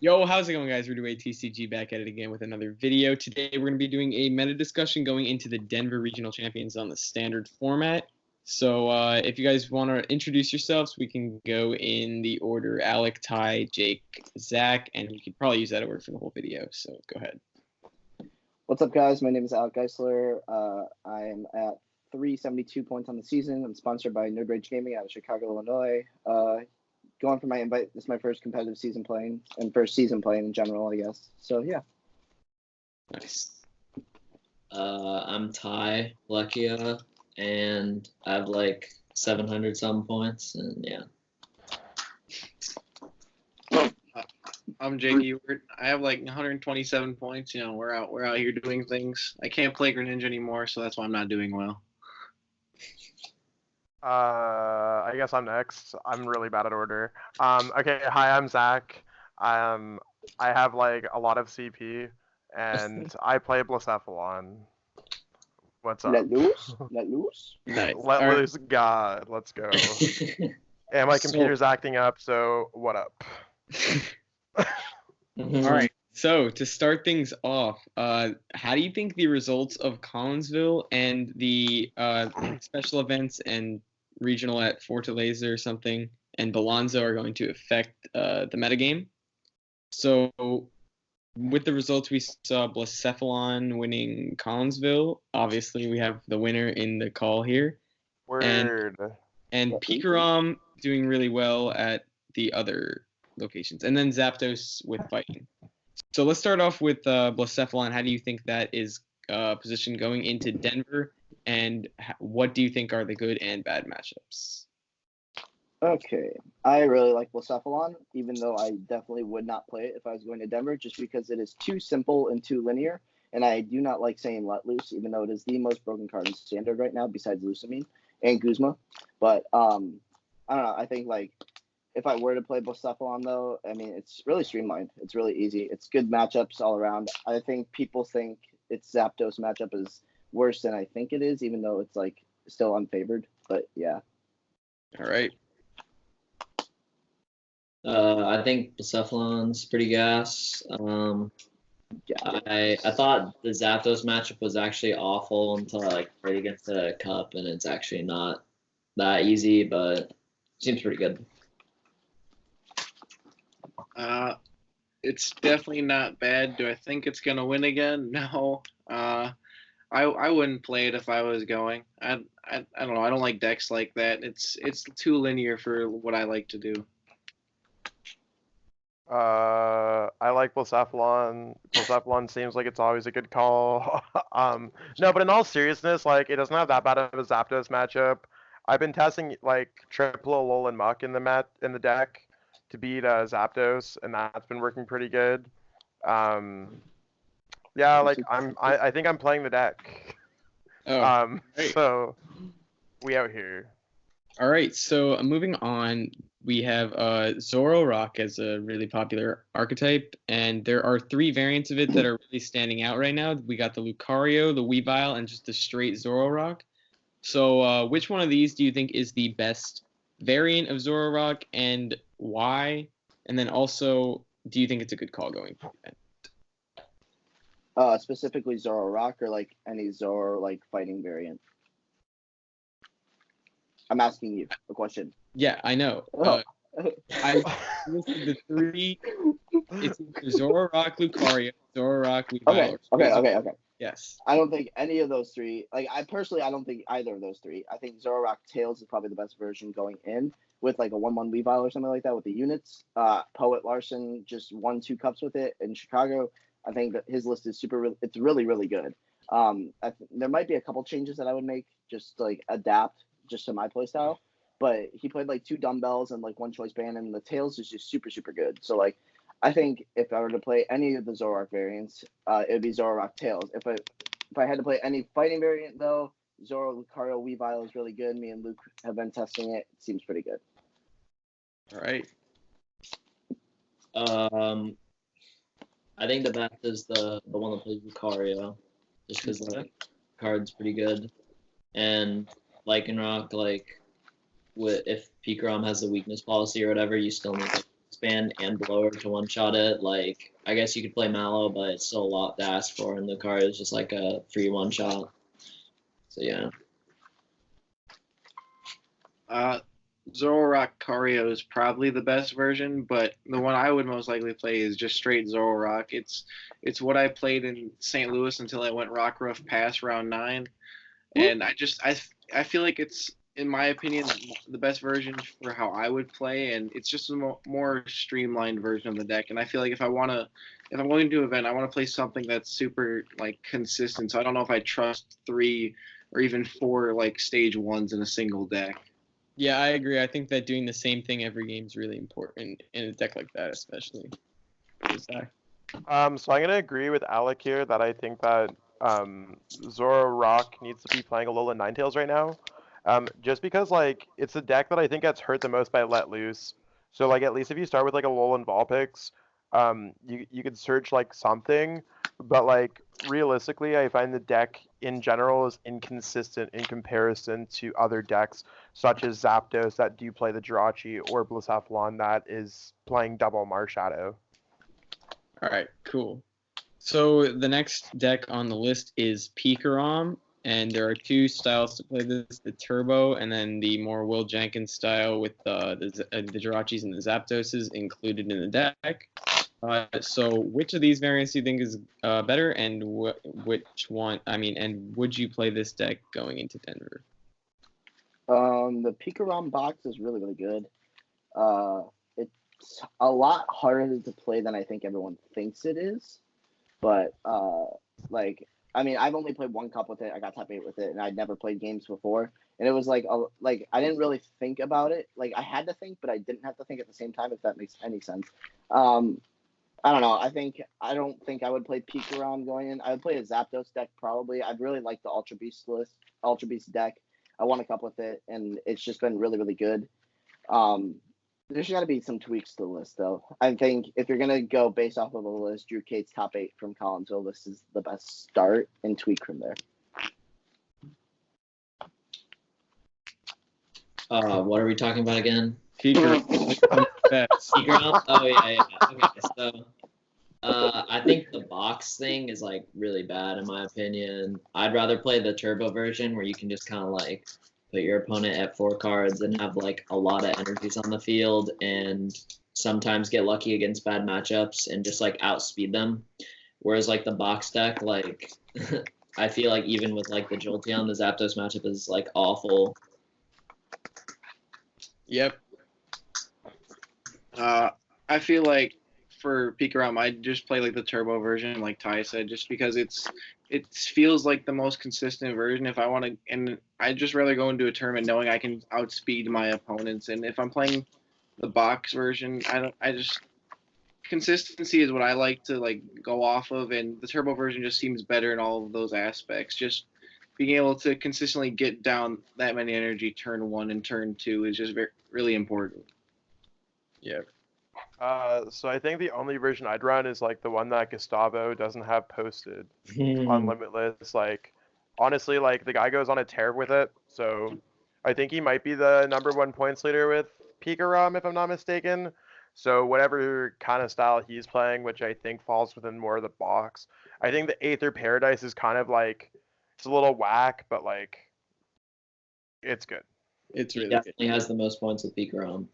Yo, how's it going, guys? RudyWadeTCG back at it again with another video. Today, we're going to be doing a meta discussion going into the Denver Regional Champions on the standard format. So, if you guys want to introduce yourselves, we can go in the order Alec, Ty, Jake, Zach, and you could probably use that order for the whole video. So, go ahead. What's up, guys? My name is ALEC GEISSLER. I am at 372 points on the season. I'm sponsored by Nerd Rage Gaming out of Chicago, Illinois. Going for my invite. This is my first competitive season playing, and first season playing in general, I guess. So, yeah. Nice. I'm Ty, PELLECCHIA, and I have like 700 some points, and yeah. I'm Jake EWART. I have like 127 points. You know, we're out here doing things. I can't play Greninja anymore, so that's why I'm not doing well. I guess I'm next. I'm really bad at order. Okay, hi, I'm Zach. I have like a lot of CP, and I play Blacephalon. What's up? Let loose? Let loose? Nice. Let All right. loose God. Let's go. And my computer's acting up, so what up? All right. So, to start things off, how do you think the results of Collinsville and the special events and regional at Fortaleza or something and Balanzo are going to affect the metagame? So, with the results, we saw Blacephalon winning Collinsville. Obviously, we have the winner in the call here. Word. And Pikarom doing really well at the other locations. And then Zapdos with fighting. So let's start off with Blacephalon. How do you think that is positioned going into Denver? And what do you think are the good and bad matchups? Okay. I really like Blacephalon, even though I definitely would not play it if I was going to Denver, just because it is too simple and too linear. And I do not like saying Let Loose, even though it is the most broken card in Standard right now, besides Lucamine and Guzma. But I don't know. I think, like, if I were to play Blacephalon, though, I mean, it's really streamlined. It's really easy. It's good matchups all around. I think people think its Zapdos matchup is worse than I think it is, even though it's, like, still unfavored. But, yeah. All right. I think Blacephalon's pretty gas. I thought the Zapdos matchup was actually awful until I like played against the Cup, and it's actually not that easy, but seems pretty good. It's definitely not bad. Do I think it's gonna win again? No. I wouldn't play it if I was going. I don't know. I don't like decks like that. It's too linear for what I like to do. I like Blacephalon. Blacephalon seems like it's always a good call. No, but in all seriousness, like, it doesn't have that bad of a Zapdos matchup. I've been testing like triple Alolan and Muck in the deck to beat Zapdos, and that's been working pretty good. Yeah, like I think I'm playing the deck. Oh, great. So we out here. All right. So moving on, we have Zoroark as a really popular archetype, and there are 3 variants of it that are really standing out right now. We got the Lucario, the Weavile, and just the straight Zoroark. So which one of these do you think is the best variant of Zoroark, and why? And then also, do you think it's a good call going forward? Specifically Zoroark or, like, any Zoro, like, fighting variant? I'm asking you a question. Yeah, I know. I listed the 3. It's Zoroark, Lucario, Zoroark, Weavile. Okay. Yes. I don't think any of those 3. Like, I don't think either of those 3. I think Zoroark Tails is probably the best version going in with like a 1/1 Weavile or something like that with the units. Poet Larson just won 2 cups with it in Chicago. I think that his list is it's really, really good. There might be a couple changes that I would make just to, like, adapt just to my playstyle. But he played like 2 dumbbells and like 1 choice band, and the Tails is just super, super good. So, like, I think if I were to play any of the Zoroark variants, it would be Zoroark Tails. If I had to play any fighting variant, though, Zoro, Lucario, Weavile is really good. Me and Luke have been testing it. It seems pretty good. All right. I think the best is the one that plays Lucario, just because like card's pretty good, and Lycanroc, like, if Pikarom has the weakness policy or whatever, you still need like, wingspan and blower to one-shot it. Like, I guess you could play Mallow, but it's still a lot to ask for, and the card is just like a free one-shot. So, yeah. Zoroark Cario is probably the best version, but the one I would most likely play is just straight Zoroark. It's what I played in St. Louis until I went Rockruff past round 9, and I feel like it's, in my opinion, the best version for how I would play, and it's just a more streamlined version of the deck. And I feel like if I'm going to an event, I want to play something that's super like consistent. So I don't know if I trust 3 or even 4 like stage 1s in a single deck. Yeah, I agree. I think that doing the same thing every game is really important in a deck like that, especially. So I'm gonna agree with Alec here that I think that Zoroark needs to be playing Alola Ninetales right now. Just because like it's a deck that I think gets hurt the most by Let Loose. So like at least if you start with like Alolan Vulpix, you could search like something, but like realistically, I find the deck in general is inconsistent in comparison to other decks such as Zapdos that do play the Jirachi or Blacephalon that is playing double Marshadow. All right, cool. So the next deck on the list is Pikarom, and there are 2 styles to play this: the Turbo, and then the more Will Jenkins style with the Jirachis and the Zapdoses included in the deck. So which of these variants do you think is better, and which one? I mean, and would you play this deck going into Denver? The Pikarom box is really, really good. It's a lot harder to play than I think everyone thinks it is. But like, I mean, I've only played 1 cup with it. I got top 8 with it, and I'd never played games before. And it was like I didn't really think about it. Like I had to think, but I didn't have to think at the same time. If that makes any sense. I don't know. I don't think I would play Pikarom going in. I would play a Zapdos deck probably. I'd really like the Ultra Beast deck. I won a cup with it, and it's just been really, really good. There's got to be some tweaks to the list, though. I think if you're gonna go based off of the list, Drew Cate's top 8 from Collinsville, this is the best start, and tweak from there. What are we talking about again? Pikarom. Pikarom? Oh yeah. Okay, so I think the box thing is like really bad in my opinion. I'd rather play the turbo version where you can just kind of like put your opponent at 4 cards and have like a lot of energies on the field and sometimes get lucky against bad matchups and just like outspeed them. Whereas like the box deck, like I feel like even with like the Jolteon, the Zapdos matchup is like awful. Yep. I feel like for Pikarom, I'd just play like the turbo version, like Ty said, just because it feels like the most consistent version. If I want to, and I'd just rather go into a tournament knowing I can outspeed my opponents. And if I'm playing the box version, consistency is what I like to like go off of, and the turbo version just seems better in all of those aspects. Just being able to consistently get down that many energy turn 1 and turn 2 is just really important. Yeah. So I think the only version I'd run is like the one that Gustavo doesn't have posted on Limitless. Like, honestly, like the guy goes on a tear with it. So I think he might be the #1 points leader with Pikarom, if I'm not mistaken. So whatever kind of style he's playing, which I think falls within more of the box, I think the Aether Paradise is kind of like, it's a little whack, but like, it's good. It's really definitely has the most points with Pikarom.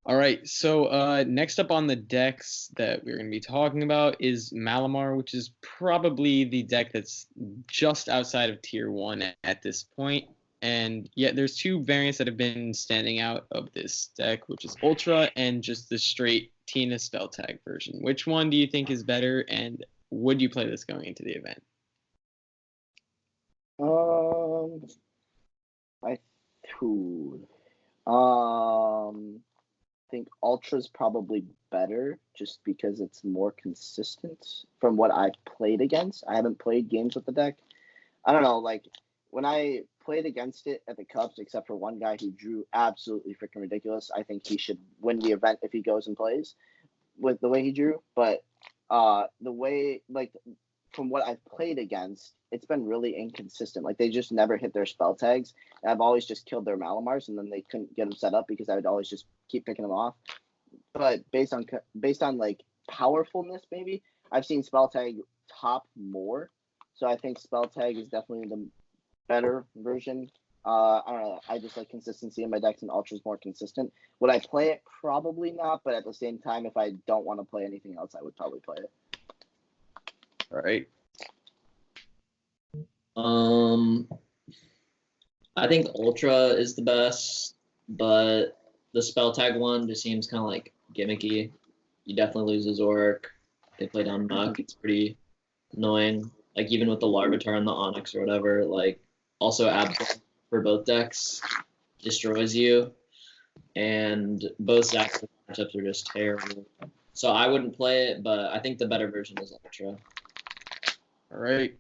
All right, so next up on the decks that we're going to be talking about is Malamar, which is probably the deck that's just outside of Tier 1 at this point. And yet there's 2 variants that have been standing out of this deck, which is Ultra and just the straight Tina Spell Tag version. Which one do you think is better, and would you play this going into the event? I think Ultra's probably better just because it's more consistent from what I've played against. I haven't played games with the deck. I don't know, like when I played against it at the Cups, except for one guy who drew absolutely freaking ridiculous, I think he should win the event if he goes and plays with the way he drew. But the way, like, from what I've played against, it's been really inconsistent. Like they just never hit their spell tags. And I've always just killed their Malamars, and then they couldn't get them set up because I would always just keep picking them off. But based on like powerfulness, maybe I've seen spell tag top more. So I think spell tag is definitely the better version. I don't know. I just like consistency in my decks, and Ultra's more consistent. Would I play it? Probably not. But at the same time, if I don't want to play anything else, I would probably play it. All right. I think Ultra is the best, but the spell tag one just seems kind of like gimmicky. You definitely lose a Zork. They play down Muck. It's pretty annoying. Like even with the Larvitar and the Onyx or whatever, like also Absol for both decks destroys you, and both Zax's matchups are just terrible. So I wouldn't play it, but I think the better version is Ultra. All right.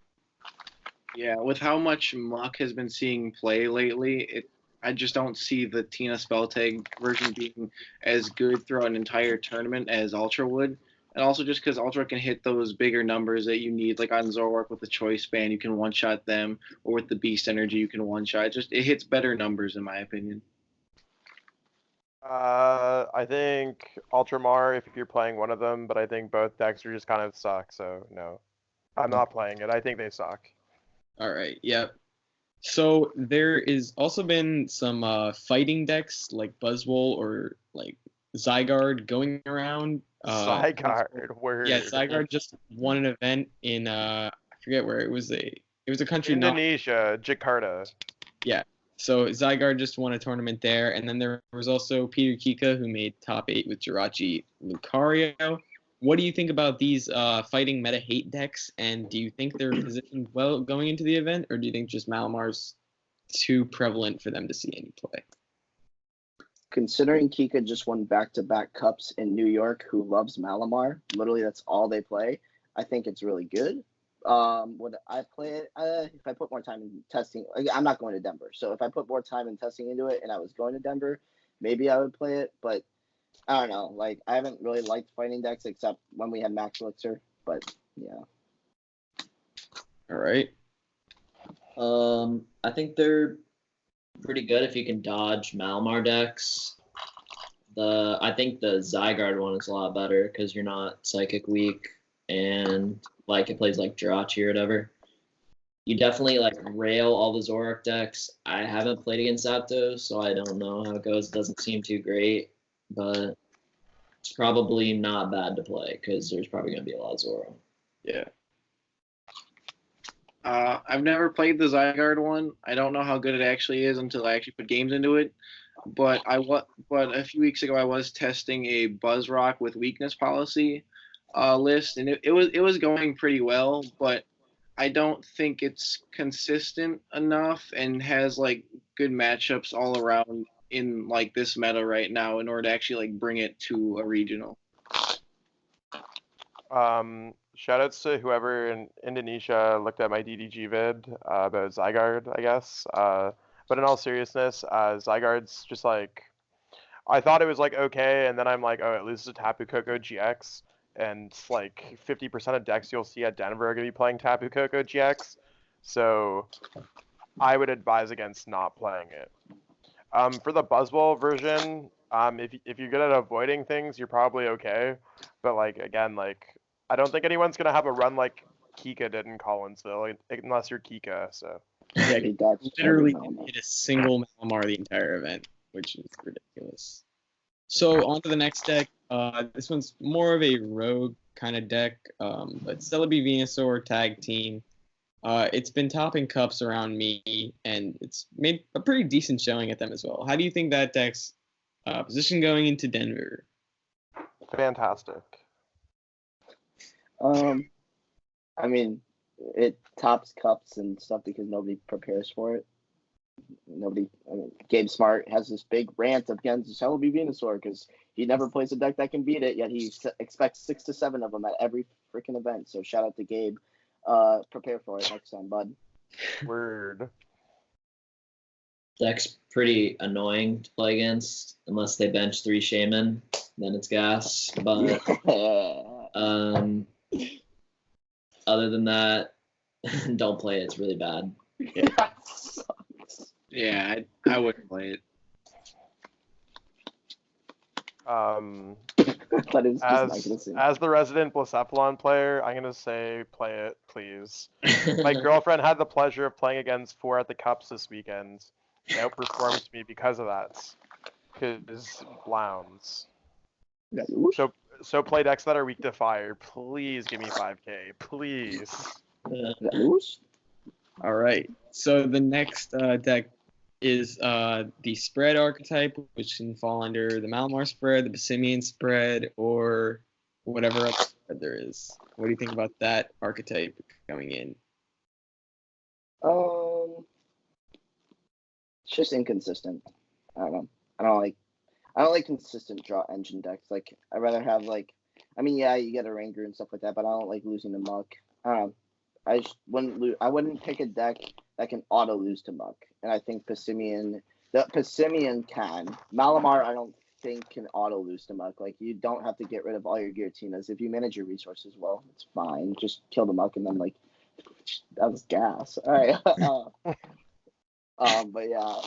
Yeah, with how much Muck has been seeing play lately, I just don't see the Tina Spelltag version being as good throughout an entire tournament as Ultra would. And also just because Ultra can hit those bigger numbers that you need, like on Zoroark with the Choice Band, you can one-shot them, or with the Beast Energy, you can one-shot. It hits better numbers, in my opinion. I think Ultramar if you're playing one of them, but I think both decks are just kind of suck, so no. I'm not playing it. I think they suck. All right. Yep. So there is also been some fighting decks like Buzzwole or like Zygarde going around. Zygarde, word. Yeah, Zygarde just won an event in I forget where it was. It was a country Indonesia, Jakarta. Yeah. So Zygarde just won a tournament there, and then there was also Peter Kika who made top 8 with Jirachi Lucario. What do you think about these fighting meta hate decks, and do you think they're positioned well going into the event, or do you think just Malamar's too prevalent for them to see any play? Considering Kika just won back-to-back cups in New York, who loves Malamar, literally that's all they play, I think it's really good. Would I play it? If I put more time in testing, like, I'm not going to Denver. So if I put more time in testing into it and I was going to Denver, maybe I would play it. But I don't know. Like, I haven't really liked fighting decks except when we had Max Elixir. But yeah. All right. I think they're pretty good if you can dodge Malamar decks. I think the Zygarde one is a lot better because you're not psychic weak, and like it plays like Jirachi or whatever. You definitely like rail all the Zoroark decks. I haven't played against Zapdos, so I don't know how it goes. It doesn't seem too great, but it's probably not bad to play because there's probably going to be a lot of Zoro. Yeah. I've never played the Zygarde one. I don't know how good it actually is until I actually put games into it. But a few weeks ago I was testing a Buzzrock with weakness policy list, and it was going pretty well, but I don't think it's consistent enough and has like good matchups all around in like this meta right now in order to actually like bring it to a regional. Shoutouts to whoever in Indonesia looked at my DDG vid about Zygarde, I guess. But in all seriousness, Zygarde's just like, I thought it was like okay, and then I'm like, oh, it loses to Tapu Koko GX, and like 50% of decks you'll see at Denver are gonna be playing Tapu Koko GX, so I would advise against not playing it. For the Buzzwole version, if you're good at avoiding things, you're probably okay, but like again, like I don't think anyone's gonna have a run like Kika did in Collinsville, unless you're Kika. So Yeah, He dodged literally every didn't Malamar. hit a single Malamar the entire event, which is ridiculous. So on to the next deck. This one's more of a rogue kind of deck, but Celebi Venusaur tag team. It's been topping cups around me, and it's made a pretty decent showing at them as well. How do you think that deck's position going into Denver? fantastic. I mean, it tops cups and stuff because nobody prepares for it. Gabe Smart has this big rant against Celebi Venusaur because he never plays a deck that can beat it, yet he expects 6 to 7 of them at every freaking event. So shout out to Gabe. Prepare for it next time, bud. Word. Deck's pretty annoying to play against unless they bench 3 Shaman, then it's gas. But other than that, don't play it. It's really bad. Yeah, I wouldn't play it. But it was just not gonna see. As the resident Blacephalon player, I'm gonna say play it, please. My girlfriend had the pleasure of playing against 4 at the Cups this weekend. They outperformed me because of that. Because Blounds. So play decks that are weak to fire. Please give me 5k. Please. All right. So the next deck is the spread archetype, which can fall under the Malamar spread, the Passimian spread, or whatever other spread there is. What do you think about that archetype coming in? It's just inconsistent. I don't know. I don't like consistent draw engine decks. Like I'd rather have like, I mean, yeah, you get a Ranger and stuff like that, but I don't like losing to Muck. I don't know. I just wouldn't pick a deck that can auto lose to Muck. And I think Passimian can. Malamar, I don't think can auto lose to Muck. Like you don't have to get rid of all your Girautinas. If you manage your resources well, it's fine. Just kill the Muck and then like that was gas. All right. But yeah.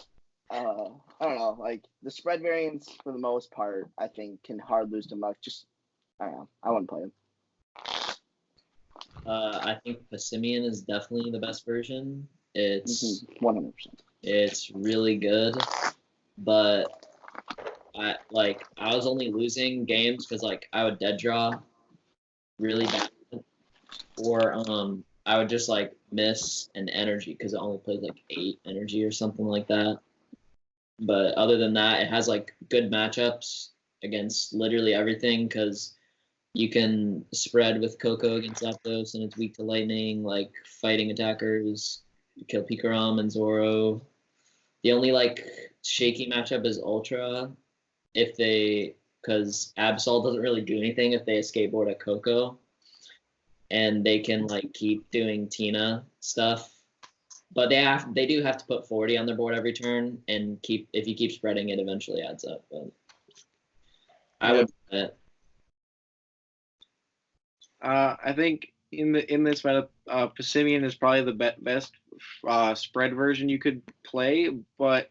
I don't know. Like the spread variants for the most part, I think can hard lose to Muck. Just I don't know. I wouldn't play him. I think Passimian is definitely the best version. It's 100%. It's really good, but I was only losing games because like I would dead draw really bad, or I would just like miss an energy because it only plays like 8 energy or something like that. But other than that, it has like good matchups against literally everything because you can spread with Coco against Zapdos and it's weak to lightning, like fighting attackers, kill Pikarom and Zoro. The only like shaky matchup is Ultra because Absol doesn't really do anything if they escape board at Coco. And they can like keep doing Tina stuff. But they do have to put 40 on their board every turn and if you keep spreading it eventually adds up. But I would play it. I think in this meta, Passimian is probably the best spread version you could play, but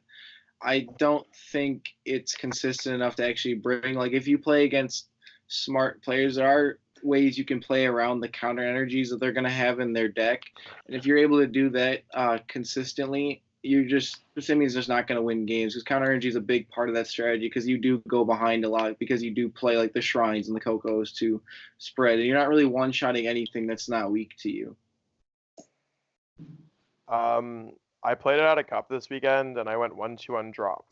I don't think it's consistent enough to actually bring. Like if you play against smart players, there are ways you can play around the counter energies that they're going to have in their deck, and if you're able to do that consistently, Passimian's just not going to win games because counter energy is a big part of that strategy because you do go behind a lot because you do play like the Shrines and the Cocos to spread, and you're not really one-shotting anything that's not weak to you. I played it at a Cup this weekend and I went 1-2 on drop.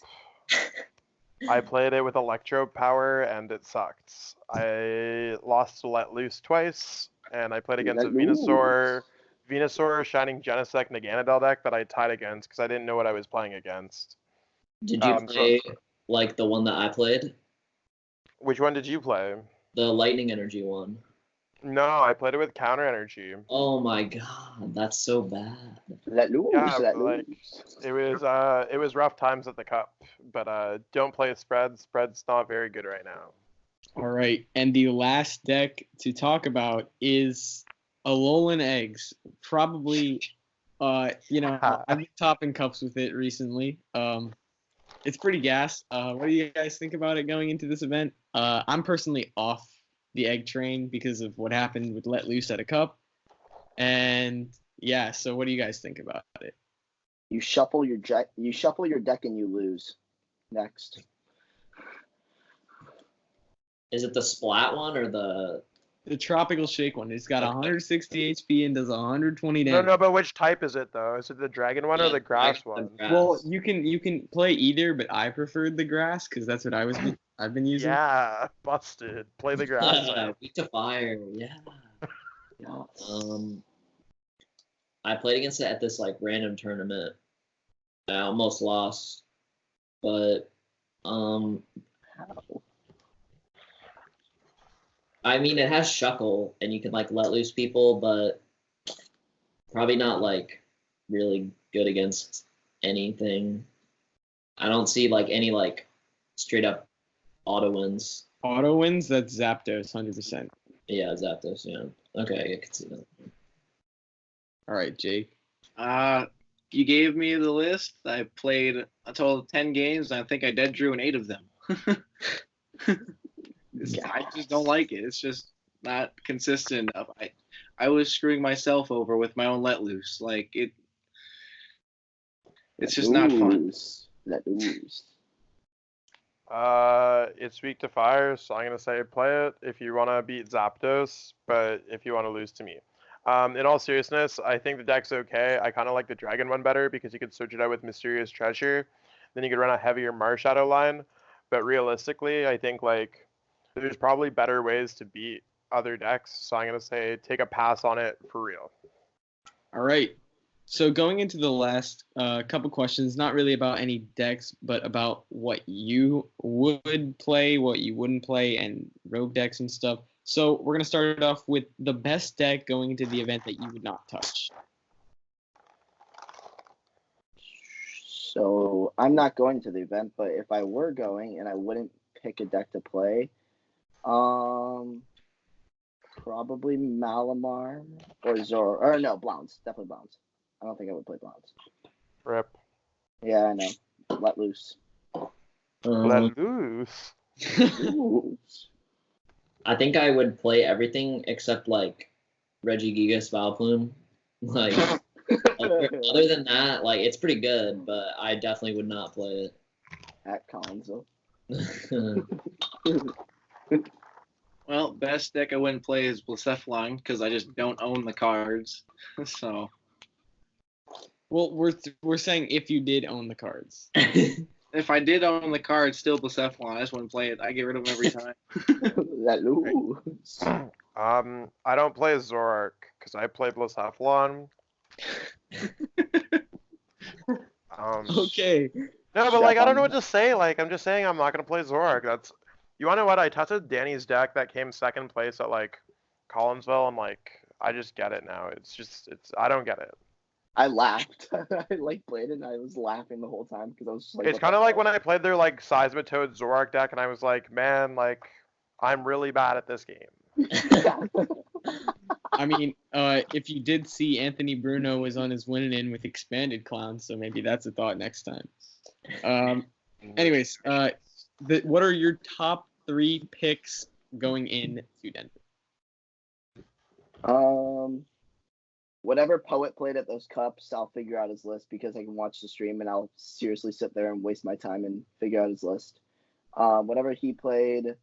I played it with Electro Power and it sucked. I lost to Let Loose twice and I played against a Venusaur Shining Genesect Naganadel deck that I tied against because I didn't know what I was playing against. Did you play like the one that I played? Which one did you play? The Lightning Energy one. No, I played it with Counter Energy. Oh my god, that's so bad. Let loose. Yeah, Let like, loose. it was rough times at the Cup, but don't play a spread. Spread's not very good right now. All right, and the last deck to talk about is Alolan Eggs. Probably, I've been topping cups with it recently. It's pretty gas. What do you guys think about it going into this event? I'm personally off the egg train because of what happened with Let Loose at a Cup. And yeah, so what do you guys think about it? You shuffle your deck and you lose. Next. Is it the Splat one or the Tropical Shake one? It's got 160 HP and does 120 damage. No, but which type is it though? Is it the dragon one or the grass one? Well, you can play either, but I preferred the grass because that's what I've been using. Yeah, busted. Play the grass. Weak to fire, yeah. I played against it at this like random tournament. I almost lost, but I mean, it has Shuckle, and you can like let loose people, but probably not like really good against anything. I don't see like any like straight up auto wins. Auto wins? That's Zapdos, 100%. Yeah, Zapdos. Yeah. Okay, I can see that. All right, Jake. You gave me the list. I played a total of 10 games, and I think I dead drew in 8 of them. I just don't like it. It's just not consistent enough. I was screwing myself over with my own let loose. Like it's just not fun. Let loose. It's weak to fire, so I'm gonna say play it if you want to beat Zapdos, but if you want to lose to me. In all seriousness, I think the deck's okay. I kind of like the Dragon one better because you could switch it out with Mysterious Treasure. Then you could run a heavier Marshadow line. But realistically, I think like there's probably better ways to beat other decks. So I'm gonna say take a pass on it for real. All right. So going into the last couple questions, not really about any decks, but about what you would play, what you wouldn't play, and rogue decks and stuff. So we're going to start it off with the best deck going into the event that you would not touch. So I'm not going to the event, but if I were going and I wouldn't pick a deck to play, probably Malamar or Zoro. Or no, Blounce. Definitely Blounce. I don't think I would play Blounce. Rip. Yeah, I know. Let loose. Let loose. Loose. I think I would play everything except like Regigigas Vileplume. Like other than that, like it's pretty good, but I definitely would not play At Collinsville. it. Well, best deck I wouldn't play is Blacephalon because I just don't own the cards. So. Well, we're saying if you did own the cards. If I did own the card, still Blacephalon. I just wouldn't play it. I get rid of them every time. Let loose. I don't play Zoroark because I play Blacephalon. Okay. No, but like I don't know what to say. Like I'm just saying I'm not gonna play Zoroark. That's you wanna know what? I tested Danny's deck that came second place at like Collinsville and like I just get it now. It's I don't get it. I laughed. I like played it and I was laughing the whole time because I was just like. It's kind of like when I played their like Seismitoad Zoroark deck and I was like, man, like I'm really bad at this game. I mean, if you did see Anthony Bruno was on his winning in with expanded clowns, so maybe that's a thought next time. Anyways, what are your top 3 picks going in to Denver? Whatever Poet played at those cups, I'll figure out his list because I can watch the stream and I'll seriously sit there and waste my time and figure out his list. Whatever he played,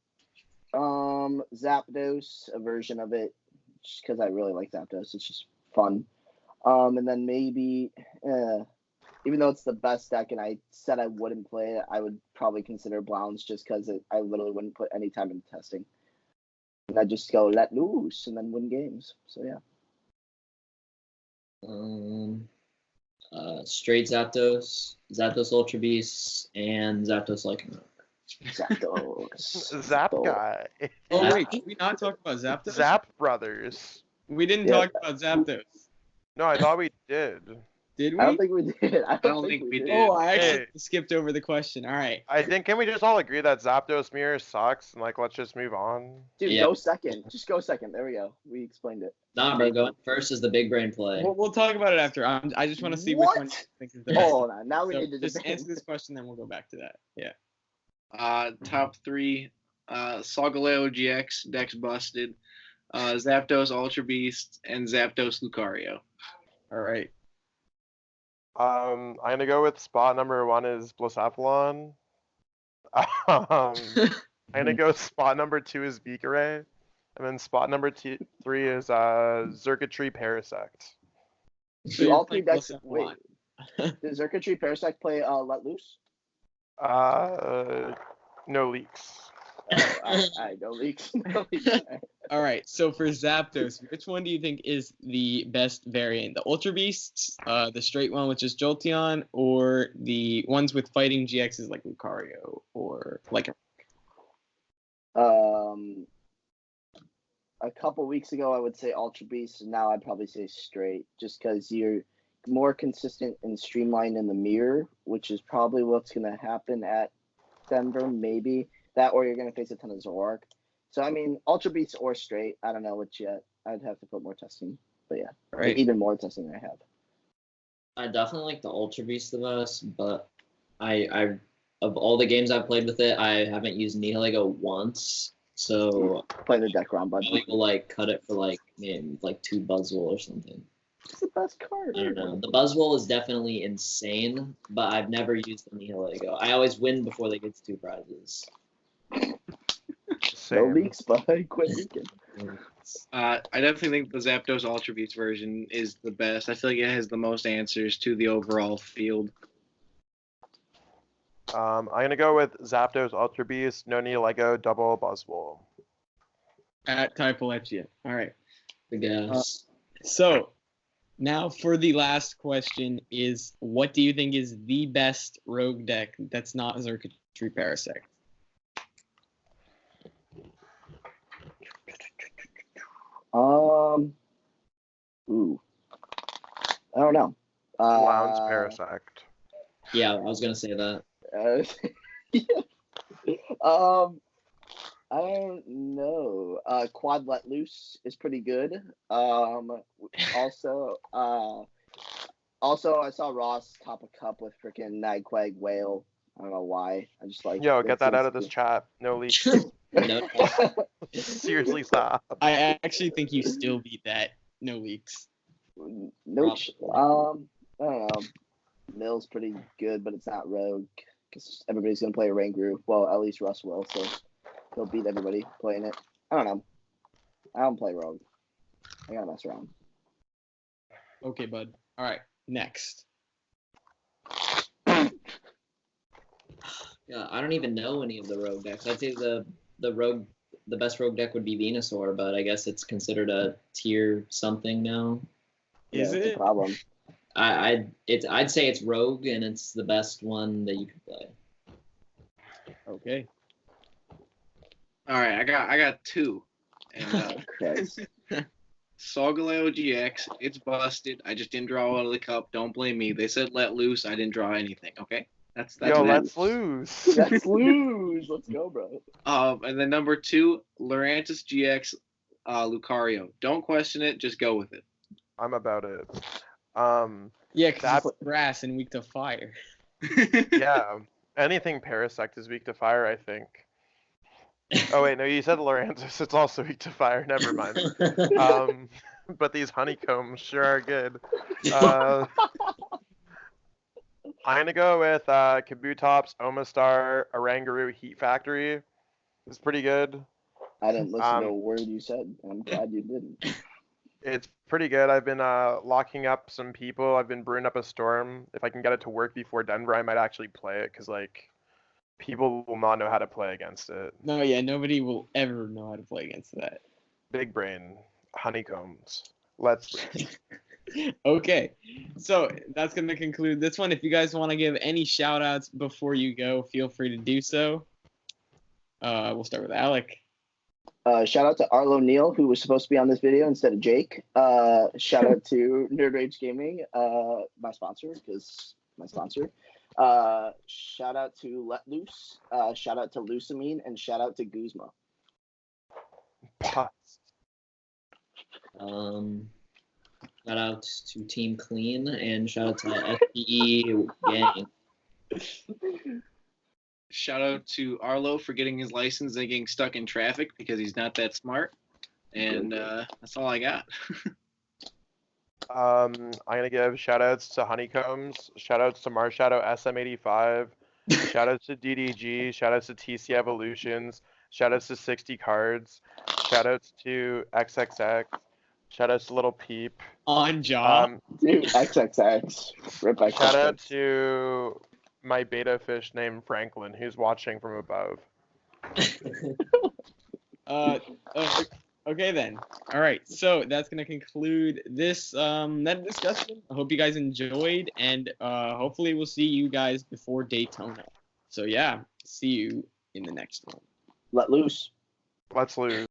Zapdos, a version of it, just because I really like Zapdos. It's just fun. And then maybe, even though it's the best deck and I said I wouldn't play it, I would probably consider Blounce just because I literally wouldn't put any time into testing. And I'd just go let loose and then win games. So yeah. Straight Zapdos, Zapdos Ultra Beast, and Zapdos Lycanroc. Zapdos. Zap guy. Oh wait, did we not talk about Zapdos? Zap brothers. We didn't talk about Zapdos. No, I thought we did. Did we? I don't think we did. I don't think we did. Oh, I actually Hey. skipped over the question. All right. I think can we just all agree that Zapdos mirror sucks and like let's just move on? Dude, Yeah. go second. Just go second. There we go. We explained it. Nah, bro, going first is the big brain play. We'll talk about it after. I just want to see which one you think is the best. Hold on. Now we So need to just debate. answer this question, then we'll go back to that. Yeah. Top 3, Solgaleo GX, Dex Busted, Zapdos Ultra Beast, and Zapdos Lucario. All right. I'm gonna go with spot number 1 is Blacephalon. I'm gonna go spot number 2 is Beakeray. And then spot number 3 is Xurkitree Parasect. So Do you're all 3 playing decks. Blacephalon. Wait. Does Xurkitree Parasect play Let Loose? No leaks. I no leaks. No leaks. All right. So for Zapdos, which one do you think is the best variant? The Ultra Beasts, the straight one with just Jolteon, or the ones with fighting GXs like Lucario or like? A couple weeks ago, I would say Ultra Beast, and now I'd probably say straight, just because you're more consistent and streamlined in the mirror, which is probably what's going to happen at Denver, maybe. That, or you're going to face a ton of Zoroark. So, I mean, Ultra Beast or straight, I don't know which yet. I'd have to put more testing. But yeah, Right. even more testing than I have. I definitely like the Ultra Beast the best, but I of all the games I've played with it, I haven't used Nihilego once, so Play the deck round, bud. probably will like cut it for like maybe like 2 Buzzwole or something. It's the best card. I don't know. The Buzzwole is definitely insane, but I've never used the Nihilego. I always win before they get to 2 prizes. No Same. leaks, bud. Quit leaking. I definitely think the Zapdos Ultra Beast version is the best. I feel like it has the most answers to the overall field. I'm gonna go with Zapdos Ultra Beast, no Lego, double Buzzwole. At Typelechia. All right. I guess. So now for the last question is, what do you think is the best rogue deck that's not Circuitry Parasect? Ooh. I don't know. Lounge Parasect. Yeah, I was gonna say that. I don't know. Quad Let Loose is pretty good. Also, I saw Ross top a cup with freaking Nagquag Whale. I don't know why. I just like. Yo, get that out of this chat. No leaks. No, Seriously, stop. I actually think you still beat that. No leaks. No. I don't know. Mill's pretty good, but it's not Rogue because everybody's gonna play a Ranguru. Well, at least Russ will, so he'll beat everybody playing it. I don't know. I don't play Rogue. I gotta mess around. Okay, bud. All right. Next. yeah, I don't even know any of the rogue decks. I'd say the best rogue deck would be Venusaur, but I guess it's considered a tier something now. Is It's it? a problem? I'd say it's rogue, and it's the best one that you could play. Okay. All right, I got 2. And Christ. Solgaleo GX, it's busted. I just didn't draw out of the cup. Don't blame me. They said let loose. I didn't draw anything. Okay, that's Yo, it. let's lose. Let's lose. Let's go, bro. And then number 2, Lurantis GX, Lucario. Don't question it. Just go with it. I'm about it. Yeah, because That- it's grass and weak to fire. Yeah. Anything Parasect is weak to fire, I think. Oh wait, no, you said Lurantis. It's also weak to fire. Never mind. But these honeycombs sure are good. I'm gonna go with Kabutops, Omastar, Oranguru, Heat Factory. It's pretty good. I didn't listen to a word you said. I'm glad you didn't. It's pretty good. I've been locking up some people. I've been brewing up a storm. If I can get it to work before Denver, I might actually play it because like people will not know how to play against it. No, yeah, nobody will ever know how to play against that. Big brain, honeycombs. Let's. Okay, so that's going to conclude this one. If you guys want to give any shout outs before you go, feel free to do so. We'll start with Alec. Shout out to Arlo Neal, who was supposed to be on this video instead of Jake. Shout out to Nerd Rage Gaming, my sponsor, because my sponsor. Shout out to Let Loose. Shout out to Lucamine, and shout out to Guzma. Shout out to Team Clean, and shout out to FPE Gang. Shout out to Arlo for getting his license and getting stuck in traffic because he's not that smart. And that's all I got. I'm gonna give shout outs to Honeycombs, shout outs to Marshadow SM85, shout outs to DDG, shout outs to TC Evolutions, shout outs to 60 Cards, shout outs to XXX, shout outs to Little Peep. On Jaw. Dude, XXX. Rip XXX. Shout out to my beta fish named Franklin, who's watching from above. Okay then. All right. So that's gonna conclude this that discussion. I hope you guys enjoyed, and hopefully we'll see you guys before Daytona. So yeah, see you in the next one. Let loose. Let's lose.